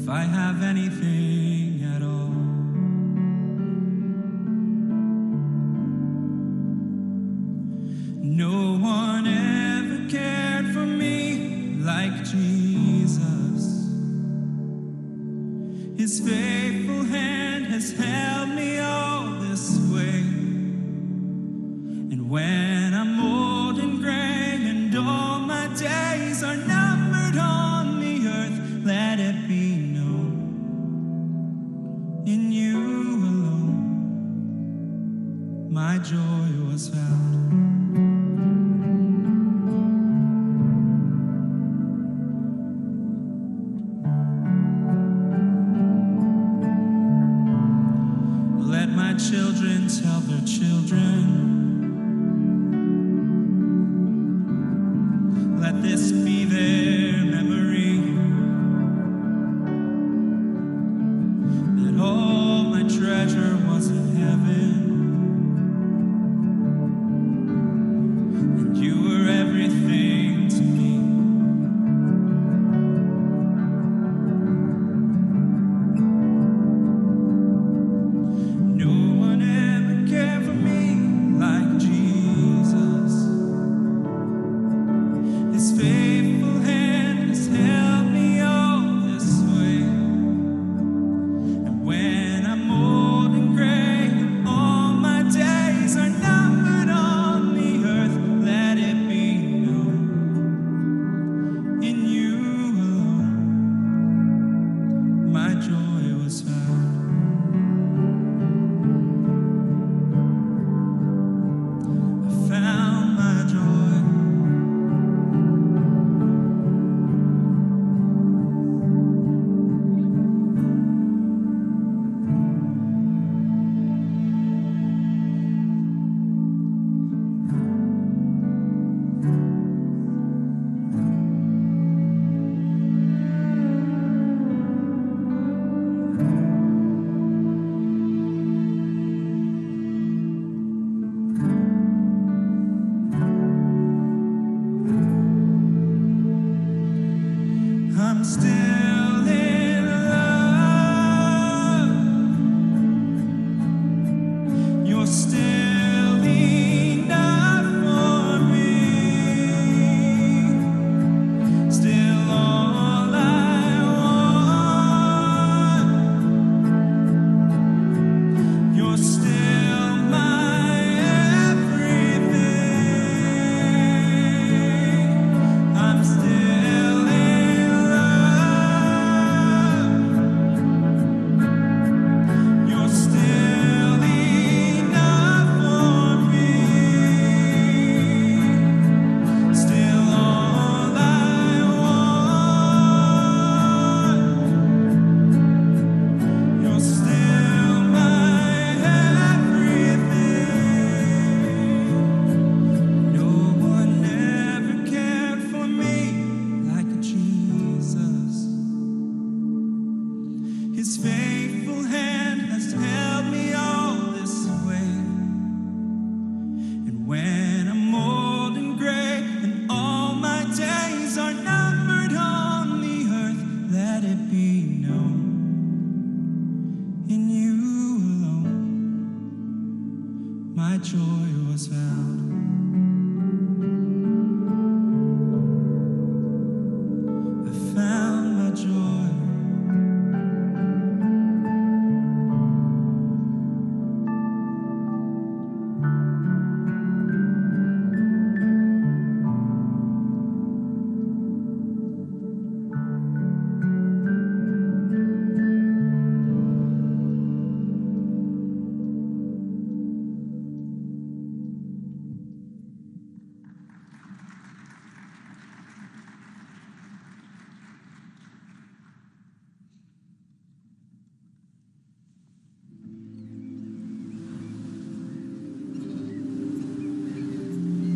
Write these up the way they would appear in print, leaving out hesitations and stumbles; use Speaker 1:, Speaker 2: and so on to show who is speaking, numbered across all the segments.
Speaker 1: if I have anything at all. No one ever cared for me like Jesus. His faithful hand has held me all this way. And when I'm old and gray and all my days are numbered on the earth, let it be known, in you alone my joy was found. Let my children tell their children, let this be their memory, that all my treasure was in heaven, and you were everything to me. No one ever cared for me like Jesus. His faithful hand has held me all this way. And when I'm old and gray and all my days are numbered on the earth, let it be known, in you alone my joy was found. I found my joy. I'm still in love. You're still enough for me. Still all I want. You're still my everything. I'm still in love. You're still enough for me. Still all I want. You're still my everything. No one ever cared for me like Jesus. His faithful hand has held me all this way. And when I'm old and gray and all my days are numbered on the earth, let it be known, in you alone my joy was found. I found my joy.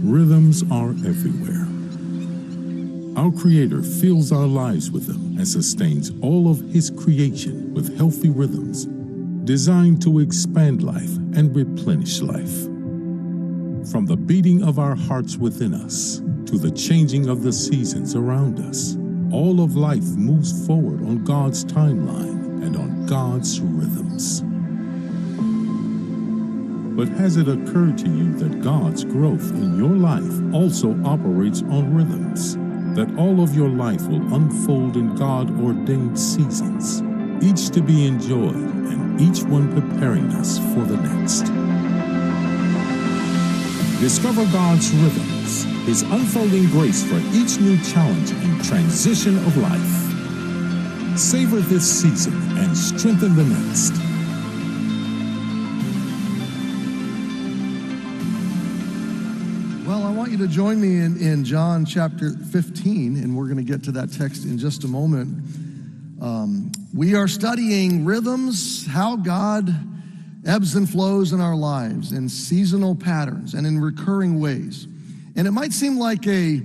Speaker 2: Rhythms are everywhere. Our Creator fills our lives with them and sustains all of His creation with healthy rhythms designed to expand life and replenish life. From the beating of our hearts within us to the changing of the seasons around us, All of life moves forward on God's timeline and on God's rhythms. But has it occurred to you that God's growth in your life also operates on rhythms? That all of your life will unfold in God-ordained seasons, each to be enjoyed and each one preparing us for the next. Discover God's rhythms, His unfolding grace for each new challenge and transition of life. Savor this season and strengthen the next.
Speaker 3: Well, I want you to join me in John chapter 15, and we're going to get to that text in just a moment. We are studying rhythms, how God ebbs and flows in our lives, in seasonal patterns and in recurring ways. And it might seem like it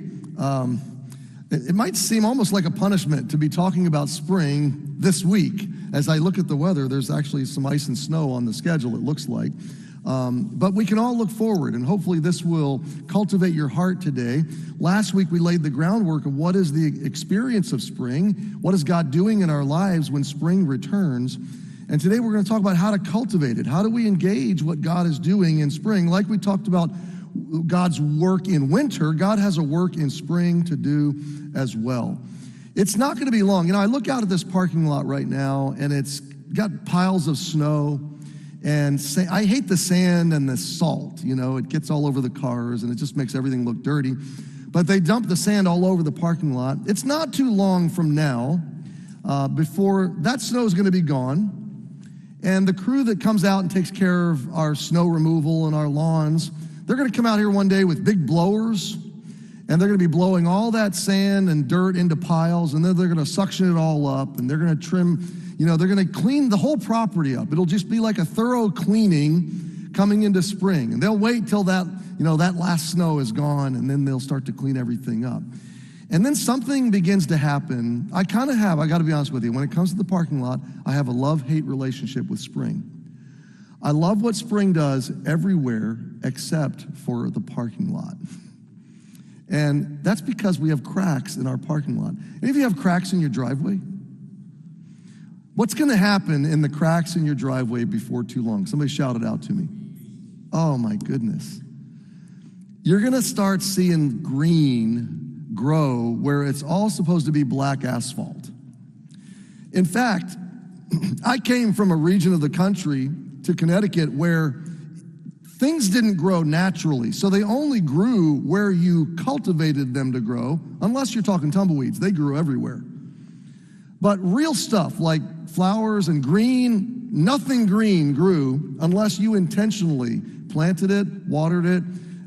Speaker 3: might seem almost like a punishment to be talking about spring this week. As I look at the weather, there's actually some ice and snow on the schedule, it looks like. But we can all look forward, and hopefully this will cultivate your heart today. Last week we laid the groundwork of what is the experience of spring, what is God doing in our lives when spring returns. And today we're going to talk about how to cultivate it. How do we engage what God is doing in spring? Like we talked about God's work in winter, God has a work in spring to do as well. It's not going to be long. You know, I look out at this parking lot right now, and it's got piles of snow. And I hate the sand and the salt. You know, it gets all over the cars, and it just makes everything look dirty. But they dump the sand all over the parking lot. It's not too long from now before that snow is going to be gone. And the crew that comes out and takes care of our snow removal and our lawns, they're going to come out here one day with big blowers, and they're going to be blowing all that sand and dirt into piles, and then they're going to suction it all up, and they're going to trim, you know, they're going to clean the whole property up. It'll just be like a thorough cleaning coming into spring. And they'll wait till that, you know, that last snow is gone, and then they'll start to clean everything up. And then something begins to happen. I got to be honest with you, when it comes to the parking lot, I have a love-hate relationship with spring. I love what spring does everywhere except for the parking lot. And that's because we have cracks in our parking lot. And if you have cracks in your driveway, what's going to happen in the cracks in your driveway before too long? Somebody shout it out to me. Oh my goodness. You're going to start seeing green grow where it's all supposed to be black asphalt. In fact, I came from a region of the country to Connecticut where things didn't grow naturally. So they only grew where you cultivated them to grow, unless you're talking tumbleweeds. They grew everywhere. But real stuff like flowers and green, nothing green grew unless you intentionally planted it, watered it,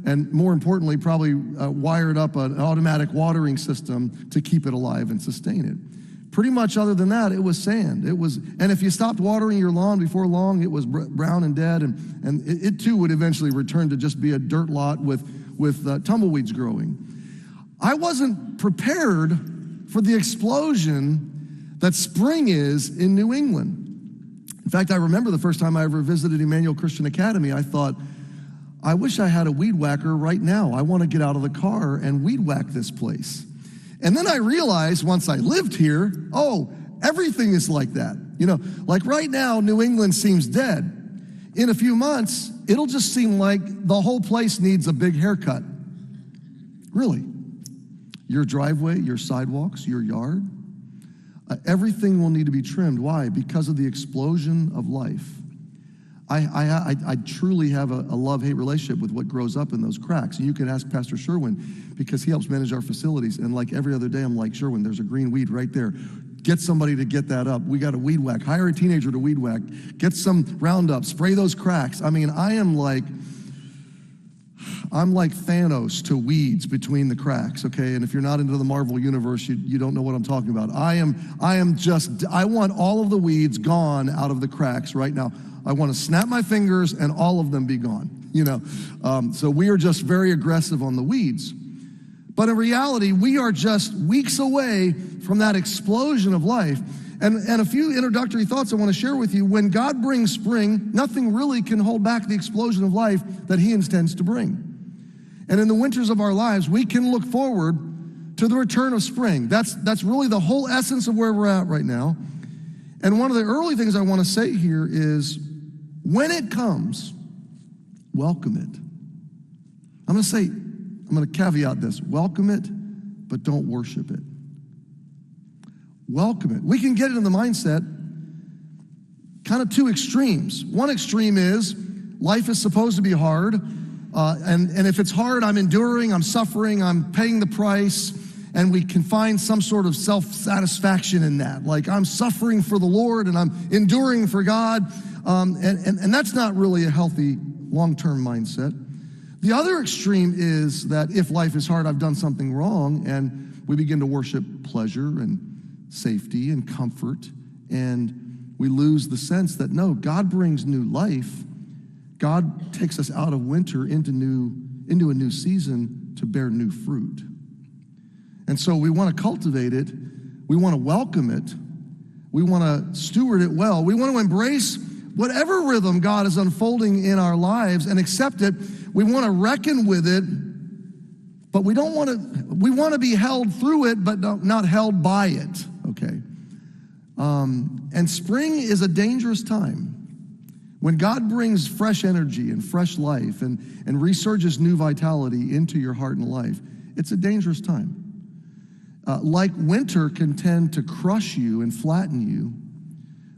Speaker 3: and more importantly, probably wired up an automatic watering system to keep it alive and sustain it. Pretty much other than that, it was sand. And if you stopped watering your lawn before long, it was brown and dead, and it too would eventually return to just be a dirt lot with tumbleweeds growing. I wasn't prepared for the explosion that spring is in New England. In fact, I remember the first time I ever visited Emmanuel Christian Academy, I thought, I wish I had a weed whacker right now. I want to get out of the car and weed whack this place. And then I realized once I lived here, oh, everything is like that. You know, like right now, New England seems dead. In a few months, it'll just seem like the whole place needs a big haircut. Really. Your driveway, your sidewalks, your yard, everything will need to be trimmed. Why? Because of the explosion of life. I truly have a love-hate relationship with what grows up in those cracks. And you can ask Pastor Sherwin because he helps manage our facilities. And like every other day, I'm like, Sherwin, there's a green weed right there. Get somebody to get that up. We got a weed whack. Hire a teenager to weed whack. Get some Roundup. Spray those cracks. I mean, I'm like Thanos to weeds between the cracks, okay? And if you're not into the Marvel universe, you don't know what I'm talking about. I want all of the weeds gone out of the cracks right now. I want to snap my fingers and all of them be gone, you know. So we are just very aggressive on the weeds. But in reality, we are just weeks away from that explosion of life. And a few introductory thoughts I want to share with you. When God brings spring, nothing really can hold back the explosion of life that he intends to bring. And in the winters of our lives, we can look forward to the return of spring. That's really the whole essence of where we're at right now. And one of the early things I want to say here is, when it comes, welcome it. I'm going to caveat this. Welcome it, but don't worship it. Welcome it. We can get into the mindset, kind of two extremes. One extreme is, life is supposed to be hard, and if it's hard, I'm enduring, I'm suffering, I'm paying the price, and we can find some sort of self-satisfaction in that. Like, I'm suffering for the Lord, and I'm enduring for God, and that's not really a healthy long-term mindset. The other extreme is that if life is hard, I've done something wrong, and we begin to worship pleasure and safety and comfort, and we lose the sense that, no, God brings new life. God takes us out of winter into a new season to bear new fruit. And so we want to cultivate it. We want to welcome it. We want to steward it well. We want to embrace whatever rhythm God is unfolding in our lives and accept it. We want to reckon with it, but we want to be held through it, but not held by it, okay? And spring is a dangerous time. When God brings fresh energy and fresh life and resurges new vitality into your heart and life, it's a dangerous time. Like winter can tend to crush you and flatten you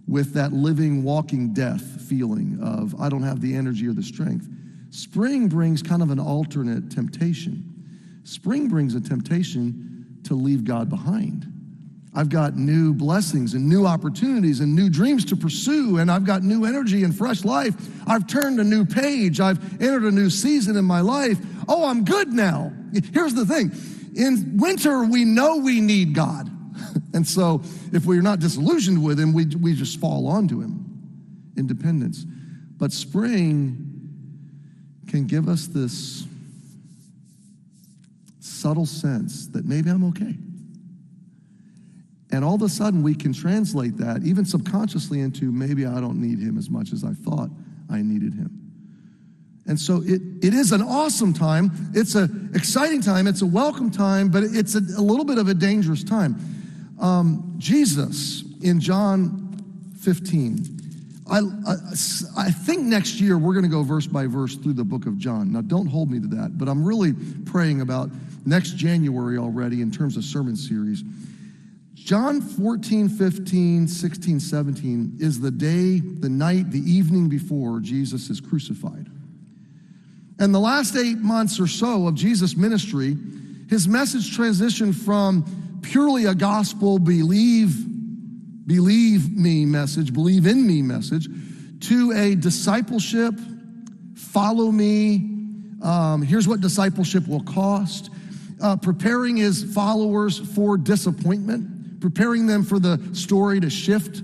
Speaker 3: with that living, walking death feeling of, I don't have the energy or the strength. Spring brings kind of an alternate temptation. Spring brings a temptation to leave God behind. I've got new blessings and new opportunities and new dreams to pursue, and I've got new energy and fresh life. I've turned a new page. I've entered a new season in my life. Oh, I'm good now. Here's the thing. In winter, we know we need God. And so if we're not disillusioned with him, we just fall onto him. Independence. But spring can give us this subtle sense that maybe I'm okay. And all of a sudden, we can translate that, even subconsciously, into maybe I don't need him as much as I thought I needed him. And so it is an awesome time. It's an exciting time. It's a welcome time, but it's a little bit of a dangerous time. Jesus, in John 15, I think next year we're going to go verse by verse through the book of John. Now, don't hold me to that, but I'm really praying about next January already in terms of sermon series. John 14, 15, 16, 17 is the day, the night, the evening before Jesus is crucified. And the last 8 months or so of Jesus' ministry, his message transitioned from purely a gospel believe me message, believe in me message, to a discipleship, follow me, here's what discipleship will cost, preparing his followers for disappointment, preparing them for the story to shift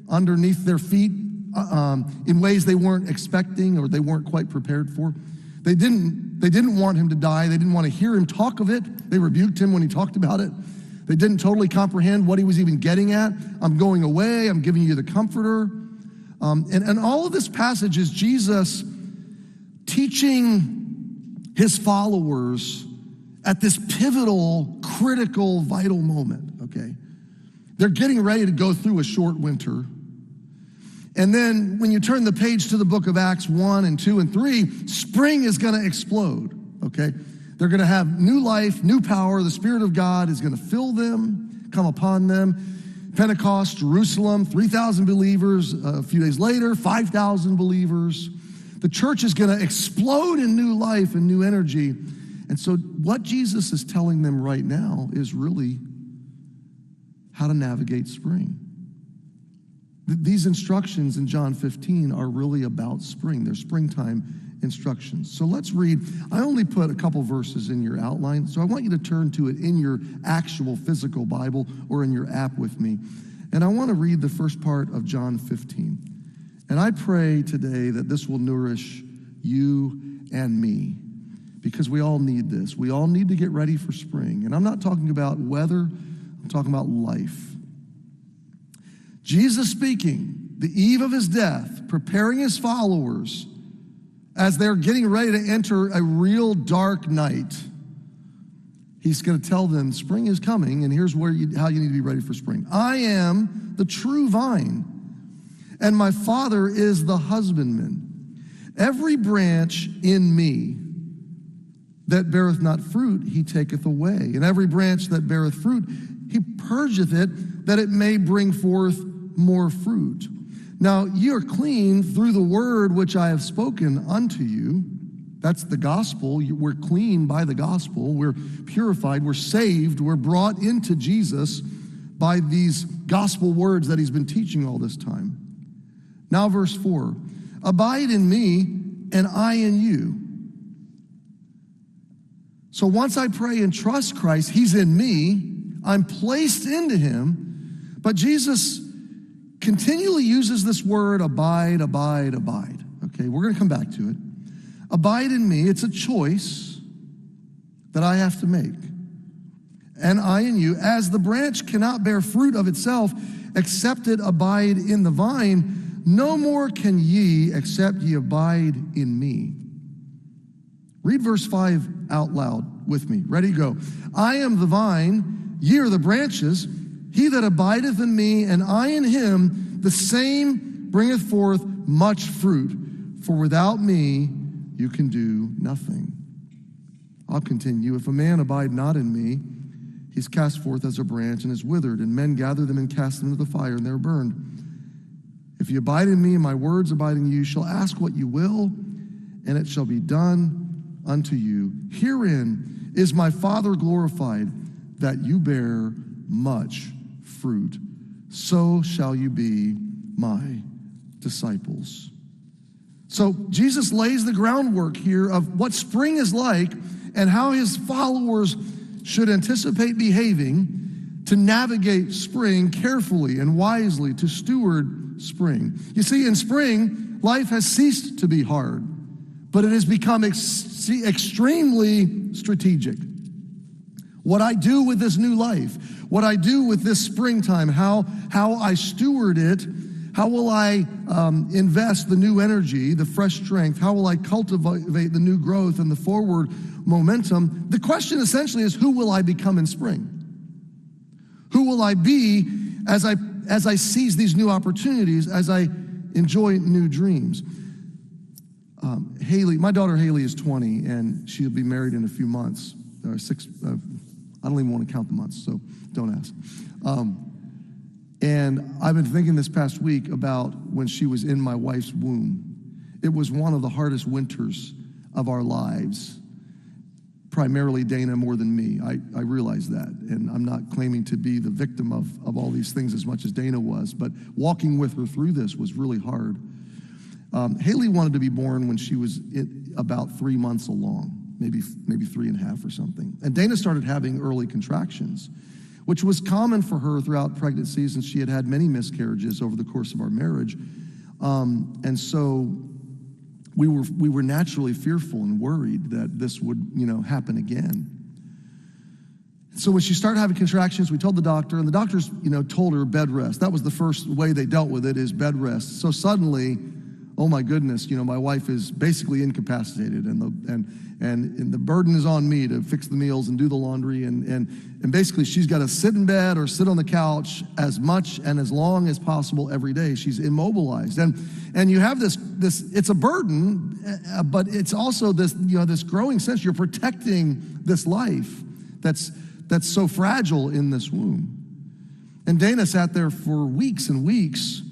Speaker 3: underneath their feet in ways they weren't expecting or they weren't quite prepared for. They didn't want him to die. They didn't want to hear him talk of it. They rebuked him when he talked about it. They didn't totally comprehend what he was even getting at. I'm going away. I'm giving you the comforter. And all of this passage is Jesus teaching his followers at this pivotal, critical, vital moment, okay? They're getting ready to go through a short winter. And then when you turn the page to the book of Acts 1 and 2 and 3, spring is going to explode, okay? They're going to have new life, new power. The Spirit of God is going to fill them, come upon them. Pentecost, Jerusalem, 3,000 believers. A few days later, 5,000 believers. The church is going to explode in new life and new energy. And so what Jesus is telling them right now is really how to navigate spring. These instructions in John 15 are really about spring. They're springtime instructions. So let's read. I only put a couple verses in your outline, so I want you to turn to it in your actual physical Bible or in your app with me. And I want to read the first part of John 15. And I pray today that this will nourish you and me, because we all need this. We all need to get ready for spring. And I'm not talking about weather, I'm talking about life. Jesus speaking, the eve of his death, preparing his followers as they're getting ready to enter a real dark night. He's going to tell them spring is coming, and here's how you need to be ready for spring. I am the true vine, and my Father is the husbandman. Every branch in me that beareth not fruit, he taketh away. And every branch that beareth fruit, he purgeth it, that it may bring forth more fruit. Now ye are clean through the word which I have spoken unto you. That's the gospel. We're clean by the gospel. We're purified. We're saved. We're brought into Jesus by these gospel words that he's been teaching all this time. Now verse 4, abide in me and I in you. So once I pray and trust Christ, he's in me. I'm placed into him. But Jesus continually uses this word, abide, abide, abide. Okay, we're going to come back to it. Abide in me, it's a choice that I have to make. And I in you, as the branch cannot bear fruit of itself, except it abide in the vine, no more can ye, except ye abide in me. Read verse 5 out loud with me. Ready, go. I am the vine, ye are the branches. He that abideth in me, and I in him, the same bringeth forth much fruit. For without me, you can do nothing. I'll continue. If a man abide not in me, he's cast forth as a branch and is withered, and men gather them and cast them into the fire, and they're burned. If you abide in me, and my words abide in you, you shall ask what you will, and it shall be done unto you. Herein is my Father glorified, that you bear much fruit. So shall you be my disciples. So Jesus lays the groundwork here of what spring is like and how his followers should anticipate behaving to navigate spring carefully and wisely, to steward spring. You see, in spring, life has ceased to be hard, but it has become extremely strategic. What I do with this new life, what I do with this springtime, how I steward it, how will I invest the new energy, the fresh strength? How will I cultivate the new growth and the forward momentum? The question essentially is, who will I become in spring? Who will I be as I seize these new opportunities, as I enjoy new dreams? Haley, my daughter Haley is 20, and she'll be married in a few months. I don't even want to count the months, so don't ask. And I've been thinking this past week about when she was in my wife's womb. It was one of the hardest winters of our lives, primarily Dana more than me. I realize that, and I'm not claiming to be the victim of all these things as much as Dana was, but walking with her through this was really hard. Haley wanted to be born when she was about 3 months along, maybe 3.5 or something. And Dana started having early contractions, which was common for her throughout pregnancy, since she had had many miscarriages over the course of our marriage. And so we were naturally fearful and worried that this would, happen again. So when she started having contractions, we told the doctor, and the doctors, told her bed rest. That was the first way they dealt with it, is bed rest. So suddenly, oh my goodness, my wife is basically incapacitated, and the burden is on me to fix the meals and do the laundry, and basically she's got to sit in bed or sit on the couch as much and as long as possible every day. She's immobilized, and you have this it's a burden, but it's also this this growing sense you're protecting this life that's so fragile in this womb. And Dana sat there for weeks and weeks,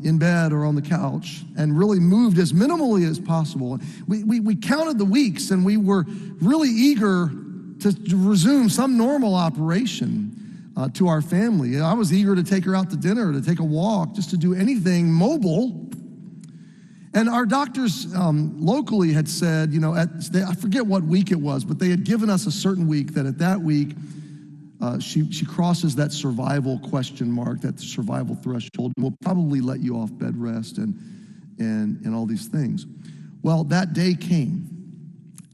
Speaker 3: in bed or on the couch, and really moved as minimally as possible. We counted the weeks, and we were really eager to resume some normal operation to our family. I was eager to take her out to dinner, to take a walk, just to do anything mobile. And our doctors locally had said, I forget what week it was, but they had given us a certain week, that at that week, she crosses that survival question mark, that survival threshold, and will probably let you off bed rest and all these things. Well, that day came,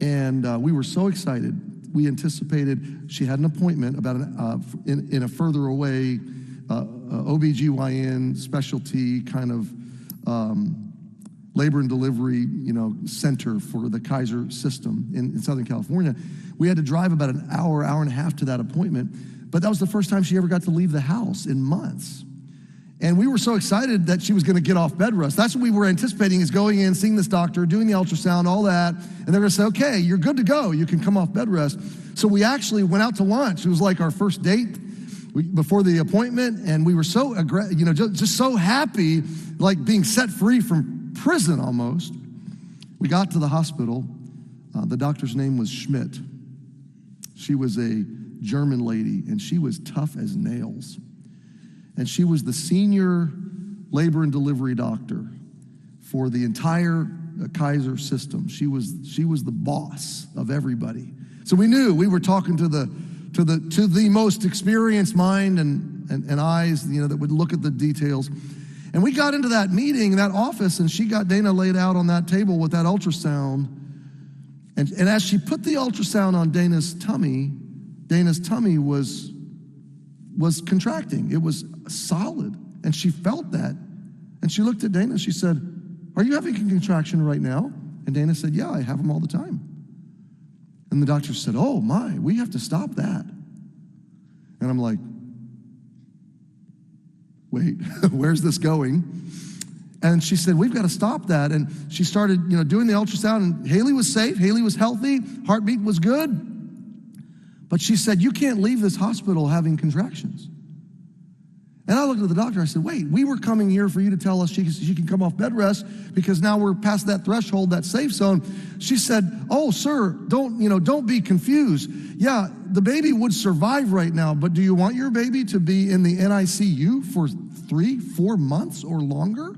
Speaker 3: and we were so excited. We anticipated she had an appointment about in a further away OBGYN specialty kind of labor and delivery, center for the Kaiser system in Southern California. We had to drive about an hour and a half to that appointment, but that was the first time she ever got to leave the house in months. And we were so excited that she was going to get off bed rest. That's what we were anticipating, is going in, seeing this doctor, doing the ultrasound, all that, and they're going to say, okay, you're good to go. You can come off bed rest. So we actually went out to lunch. It was like our first date before the appointment, and we were so, just so happy, like being set free from prison almost. We got to the hospital. The doctor's name was Schmidt. She was a German lady, and she was tough as nails. And she was the senior labor and delivery doctor for the entire Kaiser system. She was the boss of everybody. So we knew we were talking to the most experienced mind and eyes, that would look at the details. And we got into that meeting, that office, and she got Dana laid out on that table with that ultrasound. And as she put the ultrasound on Dana's tummy was contracting. It was solid, and she felt that. And she looked at Dana and she said, "Are you having a contraction right now?" And Dana said, "Yeah, I have them all the time." And the doctor said, "Oh my, we have to stop that." And I'm like, wait, where's this going? And she said, "We've got to stop that." And she started, doing the ultrasound, and Haley was safe. Haley was healthy. Heartbeat was good. But she said, "You can't leave this hospital having contractions." And I looked at the doctor. I said, "Wait, we were coming here for you to tell us she can come off bed rest because now we're past that threshold, that safe zone." She said, "Oh, sir, don't be confused. Yeah, the baby would survive right now, but do you want your baby to be in the NICU for 3-4 months or longer?"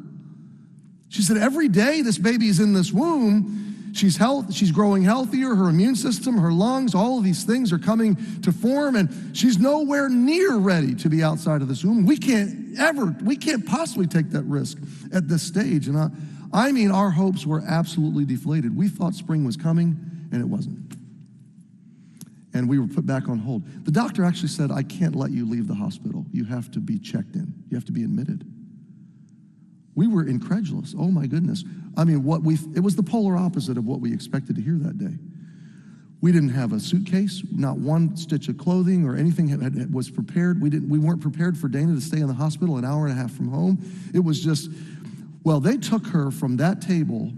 Speaker 3: She said, "Every day this baby is in this womb, she's growing healthier, her immune system, her lungs, all of these things are coming to form, and she's nowhere near ready to be outside of this womb. We can't possibly take that risk at this stage." And our hopes were absolutely deflated. We thought spring was coming, and it wasn't. And we were put back on hold. The doctor actually said, "I can't let you leave the hospital. You have to be checked in. You have to be admitted." We were incredulous. Oh my goodness. It was the polar opposite of what we expected to hear that day. We didn't have a suitcase, not one stitch of clothing or anything was prepared. We weren't prepared for Dana to stay in the hospital an hour and a half from home. It was just, they took her from that table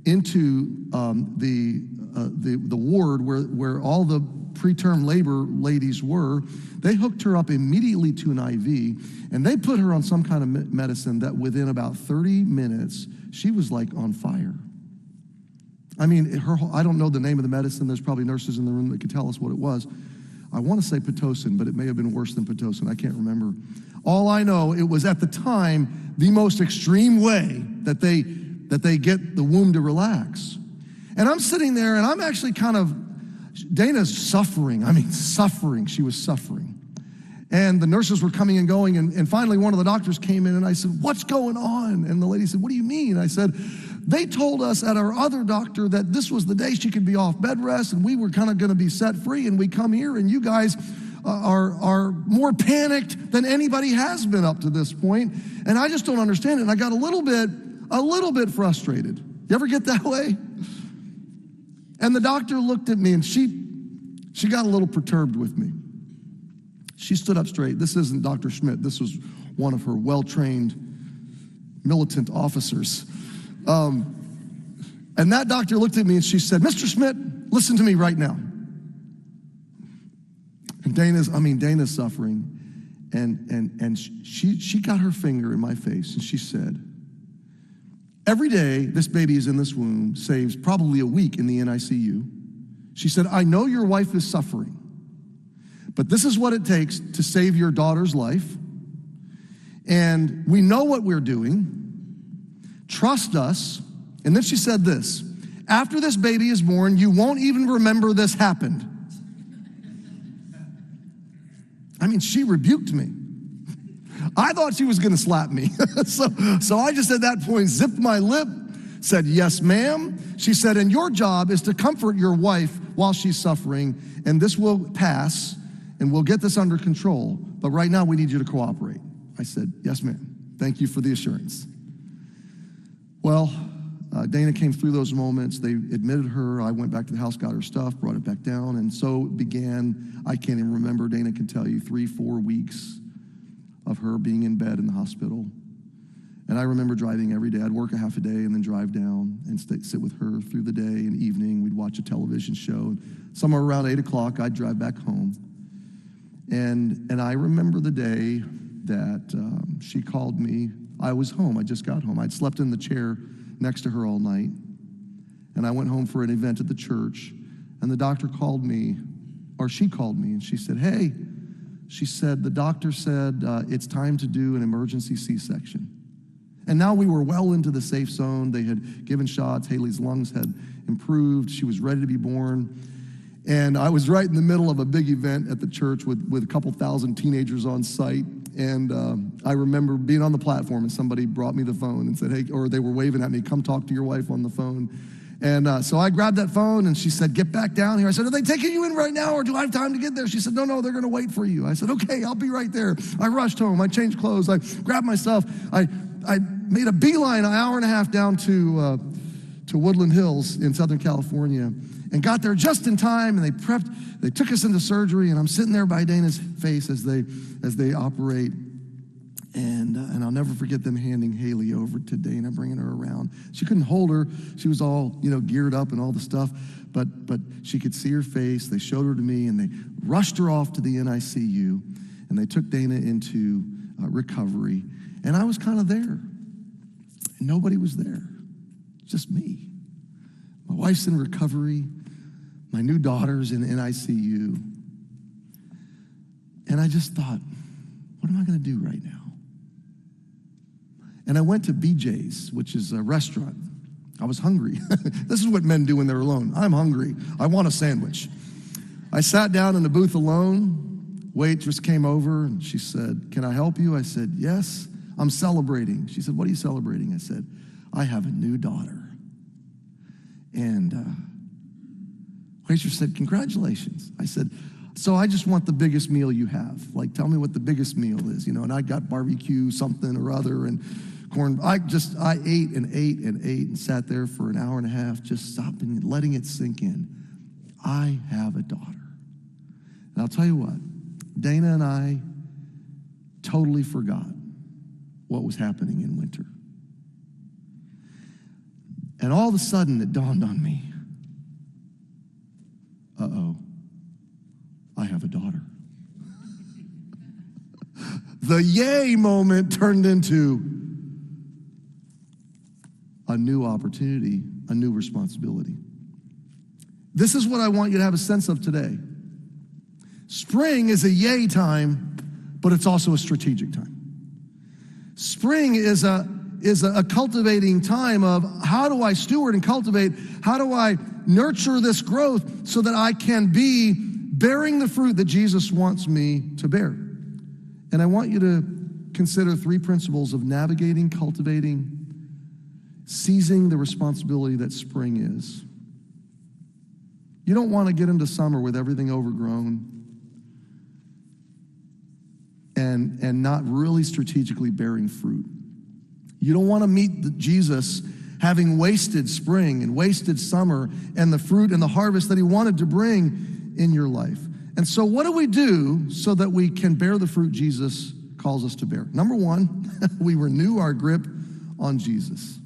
Speaker 3: into the ward where all the preterm labor ladies were. They hooked her up immediately to an IV, and they put her on some kind of medicine that within about 30 minutes, she was like on fire. I don't know the name of the medicine. There's probably nurses in the room that could tell us what it was. I want to say Pitocin, but it may have been worse than Pitocin. I can't remember. All I know, it was at the time the most extreme way that they get the womb to relax. And I'm sitting there, and I'm actually Dana's suffering. Suffering. She was suffering. And the nurses were coming and going, and finally one of the doctors came in, and I said, "What's going on?" And the lady said, "What do you mean?" I said, "They told us at our other doctor that this was the day she could be off bed rest, and we were kind of going to be set free, and we come here, and you guys are more panicked than anybody has been up to this point, and I just don't understand it." And I got a little bit frustrated. You ever get that way? And the doctor looked at me, and she got a little perturbed with me. She stood up straight. This isn't Dr. Schmidt. This was one of her well-trained militant officers. And that doctor looked at me and she said, "Mr. Schmidt, listen to me right now." And Dana's suffering. And she got her finger in my face and she said, "Every day this baby is in this womb saves probably a week in the NICU." She said, "I know your wife is suffering, but this is what it takes to save your daughter's life. And we know what we're doing. Trust us." And then she said this, "After this baby is born, you won't even remember this happened." She rebuked me. I thought she was going to slap me. So I just at that point zipped my lip, said, "Yes, ma'am." She said, "And your job is to comfort your wife while she's suffering, and this will pass, and we'll get this under control. But right now, we need you to cooperate." I said, "Yes, ma'am. Thank you for the assurance." Well, Dana came through those moments. They admitted her. I went back to the house, got her stuff, brought it back down. And so began, I can't even remember, Dana can tell you, 3-4 weeks of her being in bed in the hospital. And I remember driving every day. I'd work a half a day and then drive down and sit with her through the day and evening. We'd watch a television show. Somewhere around 8 o'clock, I'd drive back home. And I remember the day that she called me. I was home. I just got home. I'd slept in the chair next to her all night. And I went home for an event at the church. And the doctor called me, or she called me, and she said, hey, she said, the doctor said it's time to do an emergency C-section. And now we were well into the safe zone. They had given shots. Haley's lungs had improved. She was ready to be born. And I was right in the middle of a big event at the church with a couple thousand teenagers on site. And I remember being on the platform and somebody brought me the phone and said, hey, or they were waving at me, come talk to your wife on the phone. And so I grabbed that phone and she said, get back down here. I said, are they taking you in right now or do I have time to get there? She said, no, they're going to wait for you. I said, okay, I'll be right there. I rushed home. I changed clothes. I grabbed my stuff. I made a beeline an hour and a half down to Woodland Hills in Southern California and got there just in time, and they took us into surgery, and I'm sitting there by Dana's face as they operate, and I'll never forget them handing Haley over to Dana, bringing her around. She couldn't hold her. She was all, geared up and all the stuff, but she could see her face. They showed her to me, and they rushed her off to the NICU, and they took Dana into recovery, and I was kind of there. And nobody was there, just me. My wife's in recovery. My new daughter's in NICU. And I just thought, what am I going to do right now? And I went to BJ's, which is a restaurant. I was hungry. This is what men do when they're alone. I'm hungry. I want a sandwich. I sat down in the booth alone. Waitress came over and she said, can I help you? I said, yes, I'm celebrating. She said, what are you celebrating? I said, I have a new daughter. And waitress said, congratulations. I said, so I just want the biggest meal you have. Like, tell me what the biggest meal is, and I got barbecue something or other and corn. I ate and sat there for an hour and a half, just stopping and letting it sink in. I have a daughter. And I'll tell you what, Dana and I totally forgot what was happening in winter. And all of a sudden, it dawned on me, I have a daughter. The yay moment turned into a new opportunity, a new responsibility. This is what I want you to have a sense of today. Spring is a yay time, but it's also a strategic time. Spring is a cultivating time of how do I steward and cultivate, how do I nurture this growth so that I can be bearing the fruit that Jesus wants me to bear. And I want you to consider 3 principles of navigating, cultivating, seizing the responsibility that spring is. You don't want to get into summer with everything overgrown and not really strategically bearing fruit. You don't want to meet Jesus having wasted spring and wasted summer and the fruit and the harvest that he wanted to bring in your life. And so what do we do so that we can bear the fruit Jesus calls us to bear? Number 1, we renew our grip on Jesus.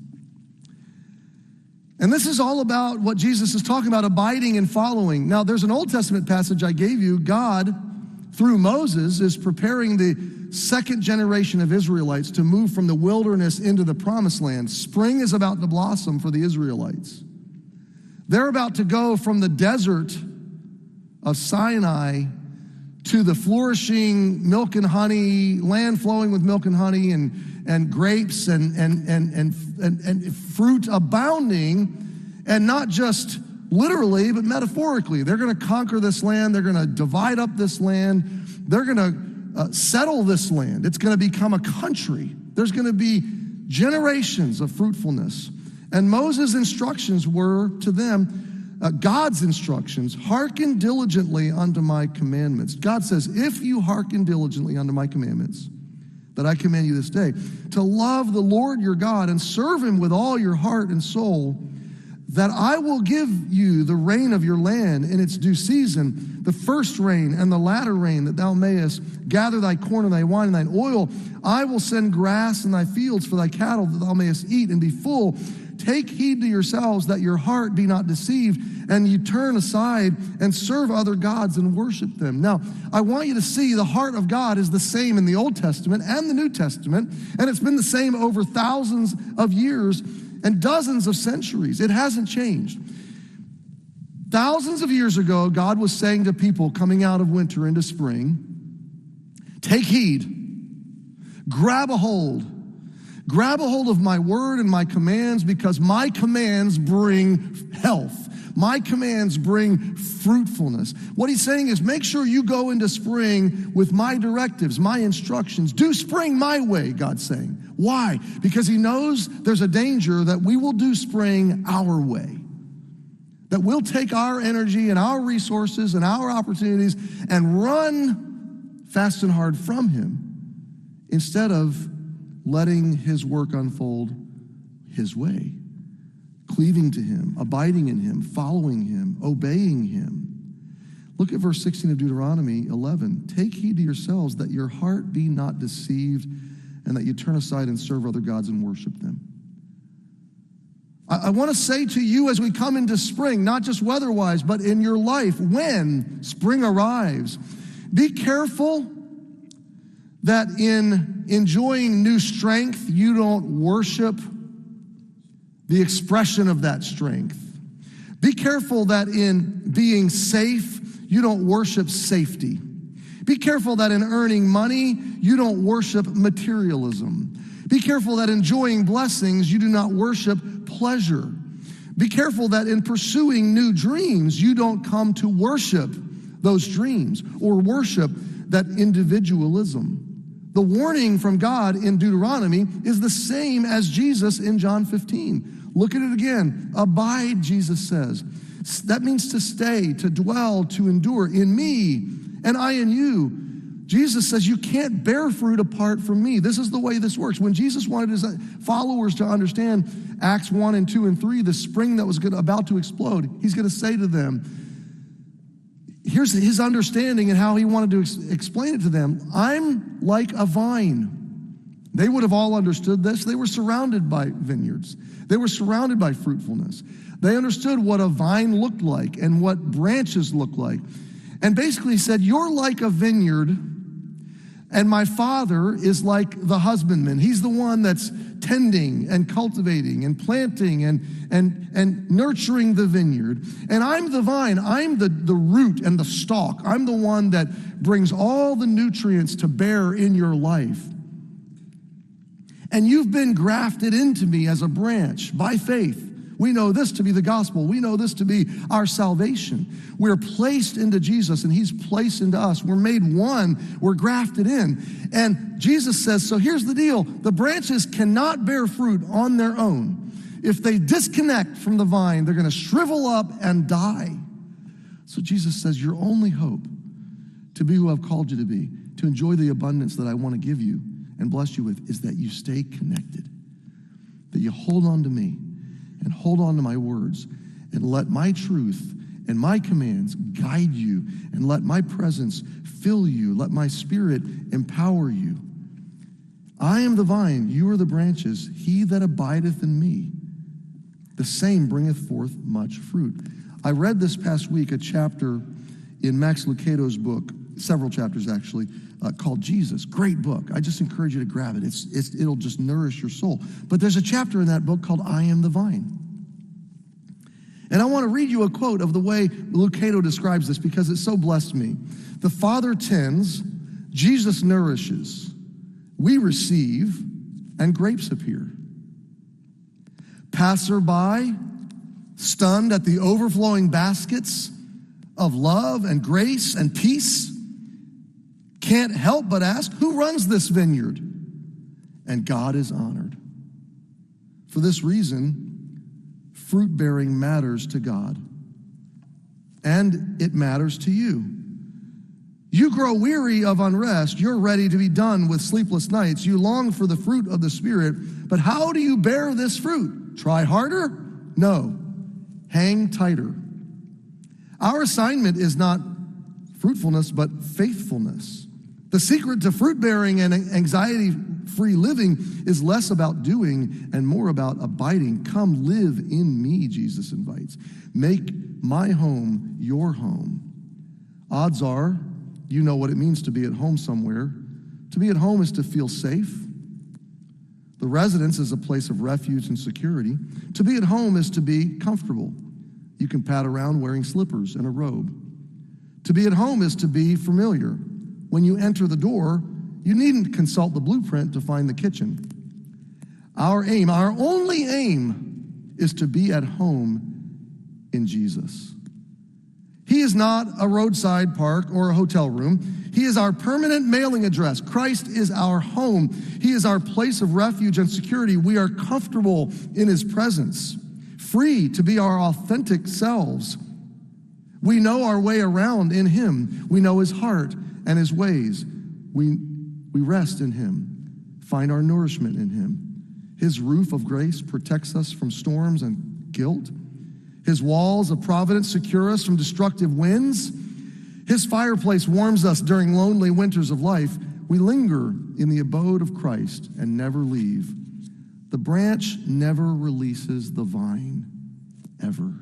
Speaker 3: And this is all about what Jesus is talking about, abiding and following. Now, there's an Old Testament passage I gave you. God, through Moses, is preparing the second generation of Israelites to move from the wilderness into the promised land. Spring is about to blossom for the Israelites. They're about to go from the desert of Sinai to the flourishing milk and honey, land flowing with milk and honey and grapes and fruit abounding, and not just literally, but metaphorically. They're going to conquer this land. They're going to divide up this land. They're going to settle this land. It's going to become a country. There's going to be generations of fruitfulness. And Moses' instructions were to them, God's instructions, hearken diligently unto my commandments. God says, if you hearken diligently unto my commandments, that I command you this day, to love the Lord your God and serve him with all your heart and soul, that I will give you the rain of your land in its due season, the first rain and the latter rain, that thou mayest gather thy corn and thy wine and thine oil. I will send grass in thy fields for thy cattle, that thou mayest eat and be full. Take heed to yourselves that your heart be not deceived, and you turn aside and serve other gods and worship them. Now, I want you to see the heart of God is the same in the Old Testament and the New Testament, and it's been the same over thousands of years and dozens of centuries. It hasn't changed. Thousands of years ago, God was saying to people coming out of winter into spring, take heed, grab a hold of my word and my commands, because my commands bring health. My commands bring fruitfulness. What he's saying is, make sure you go into spring with my directives, my instructions. Do spring my way, God's saying. Why? Because he knows there's a danger that we will do spring our way. That we'll take our energy and our resources and our opportunities and run fast and hard from him, instead of letting his work unfold his way, cleaving to him, abiding in him, following him, obeying him. Look at verse 16 of Deuteronomy 11. Take heed to yourselves that your heart be not deceived, and that you turn aside and serve other gods and worship them. I want to say to you as we come into spring, not just weather-wise, but in your life, when spring arrives, be careful that in enjoying new strength, you don't worship the expression of that strength. Be careful that in being safe, you don't worship safety. Be careful that in earning money, you don't worship materialism. Be careful that enjoying blessings, you do not worship pleasure. Be careful that in pursuing new dreams, you don't come to worship those dreams or worship that individualism. The warning from God in Deuteronomy is the same as Jesus in John 15. Look at it again. Abide, Jesus says. That means to stay, to dwell, to endure in me, and I in you. Jesus says you can't bear fruit apart from me. This is the way this works. When Jesus wanted his followers to understand Acts 1 and 2 and 3, the spring that was about to explode, he's going to say to them, here's his understanding and how he wanted to explain it to them. I'm like a vine. They would have all understood this. They were surrounded by vineyards. They were surrounded by fruitfulness. They understood what a vine looked like and what branches looked like. And basically he said, you're like a vineyard, and my Father is like the husbandman. He's the one that's tending and cultivating and planting and nurturing the vineyard. And I'm the vine. I'm the root and the stalk. I'm the one that brings all the nutrients to bear in your life. And you've been grafted into me as a branch by faith. We know this to be the gospel. We know this to be our salvation. We're placed into Jesus, and he's placed into us. We're made one. We're grafted in. And Jesus says, so here's the deal. The branches cannot bear fruit on their own. If they disconnect from the vine, they're going to shrivel up and die. So Jesus says, your only hope to be who I've called you to be, to enjoy the abundance that I want to give you and bless you with, is that you stay connected, that you hold on to me, and hold on to my words, and let my truth and my commands guide you, and let my presence fill you. Let my spirit empower you. I am the vine, you are the branches. He that abideth in me, the same bringeth forth much fruit. I read this past week a chapter in Max Lucado's book, several chapters actually, called Jesus. Great book. I just encourage you to grab it. It'll just nourish your soul. But there's a chapter in that book called I Am the Vine. And I want to read you a quote of the way Lucado describes this, because it so blessed me. The Father tends, Jesus nourishes, we receive, and grapes appear. Passerby, stunned at the overflowing baskets of love and grace and peace, can't help but ask, who runs this vineyard? And God is honored. For this reason, fruit-bearing matters to God, and it matters to you. You grow weary of unrest. You're ready to be done with sleepless nights. You long for the fruit of the Spirit. But how do you bear this fruit? Try harder? No. Hang tighter. Our assignment is not fruitfulness, but faithfulness. The secret to fruit-bearing and anxiety-free living is less about doing and more about abiding. Come live in me, Jesus invites. Make my home your home. Odds are, you know what it means to be at home somewhere. To be at home is to feel safe. The residence is a place of refuge and security. To be at home is to be comfortable. You can pat around wearing slippers and a robe. To be at home is to be familiar. When you enter the door, you needn't consult the blueprint to find the kitchen. Our aim, our only aim, is to be at home in Jesus. He is not a roadside park or a hotel room. He is our permanent mailing address. Christ is our home. He is our place of refuge and security. We are comfortable in his presence, free to be our authentic selves. We know our way around in him. We know his heart and his ways. We rest in him, find our nourishment in him. His roof of grace protects us from storms and guilt. His walls of providence secure us from destructive winds. His fireplace warms us during lonely winters of life. We linger in the abode of Christ and never leave. The branch never releases the vine, ever.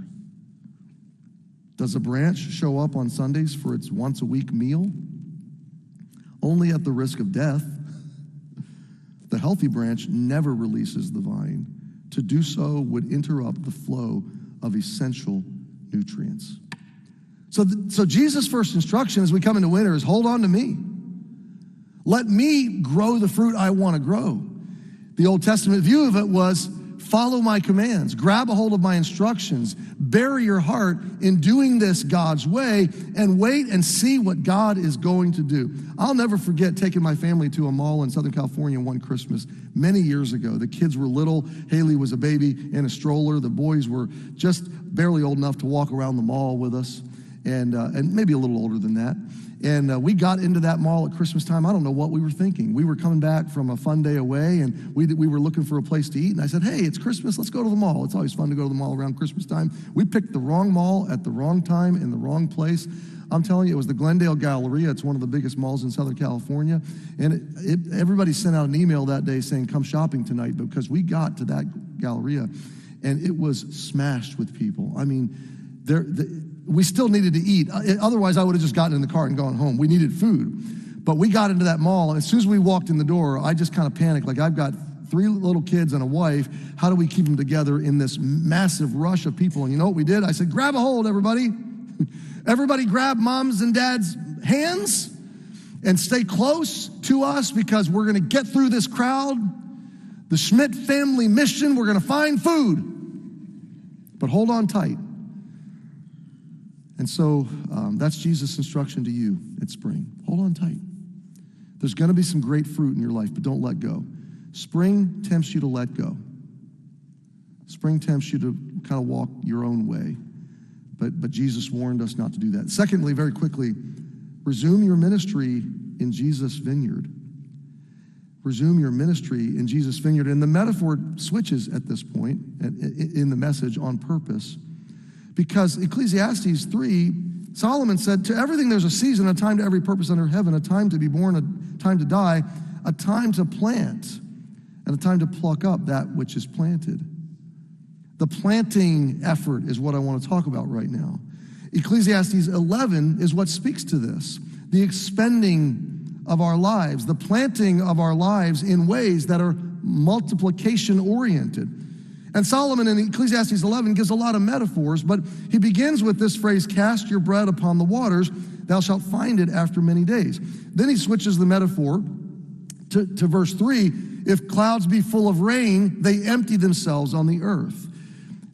Speaker 3: Does a branch show up on Sundays for its once-a-week meal? Only at the risk of death. The healthy branch never releases the vine. To do so would interrupt the flow of essential nutrients. So Jesus' first instruction as we come into winter is hold on to me. Let me grow the fruit I want to grow. The Old Testament view of it was follow my commands, grab a hold of my instructions, bury your heart in doing this God's way, and wait and see what God is going to do. I'll never forget taking my family to a mall in Southern California one Christmas many years ago. The kids were little. Haley was a baby in a stroller. The boys were just barely old enough to walk around the mall with us, and maybe a little older than that. And we got into that mall at Christmas time. I don't know what we were thinking. We were coming back from a fun day away, and we were looking for a place to eat. And I said, hey, it's Christmas. Let's go to the mall. It's always fun to go to the mall around Christmas time. We picked the wrong mall at the wrong time in the wrong place. I'm telling you, it was the Glendale Galleria. It's one of the biggest malls in Southern California. And everybody sent out an email that day saying, come shopping tonight, because we got to that Galleria, and it was smashed with people. I mean, we still needed to eat. Otherwise, I would have just gotten in the car and gone home. We needed food. But we got into that mall, and as soon as we walked in the door, I just kind of panicked. Like, I've got 3 little kids and a wife. How do we keep them together in this massive rush of people? And you know what we did? I said, grab a hold, everybody. Everybody grab mom's and dad's hands and stay close to us, because we're going to get through this crowd. The Schmidt family mission, we're going to find food. But hold on tight. And so that's Jesus' instruction to you at spring. Hold on tight. There's going to be some great fruit in your life, but don't let go. Spring tempts you to let go. Spring tempts you to kind of walk your own way. But Jesus warned us not to do that. Secondly, very quickly, resume your ministry in Jesus' vineyard. Resume your ministry in Jesus' vineyard. And the metaphor switches at this point in the message on purpose. Because Ecclesiastes 3, Solomon said, to everything there's a season, a time to every purpose under heaven, a time to be born, a time to die, a time to plant, and a time to pluck up that which is planted. The planting effort is what I want to talk about right now. Ecclesiastes 11 is what speaks to this. The expending of our lives, the planting of our lives in ways that are multiplication-oriented. And Solomon in Ecclesiastes 11 gives a lot of metaphors, but he begins with this phrase, cast your bread upon the waters, thou shalt find it after many days. Then he switches the metaphor to verse 3, if clouds be full of rain, they empty themselves on the earth.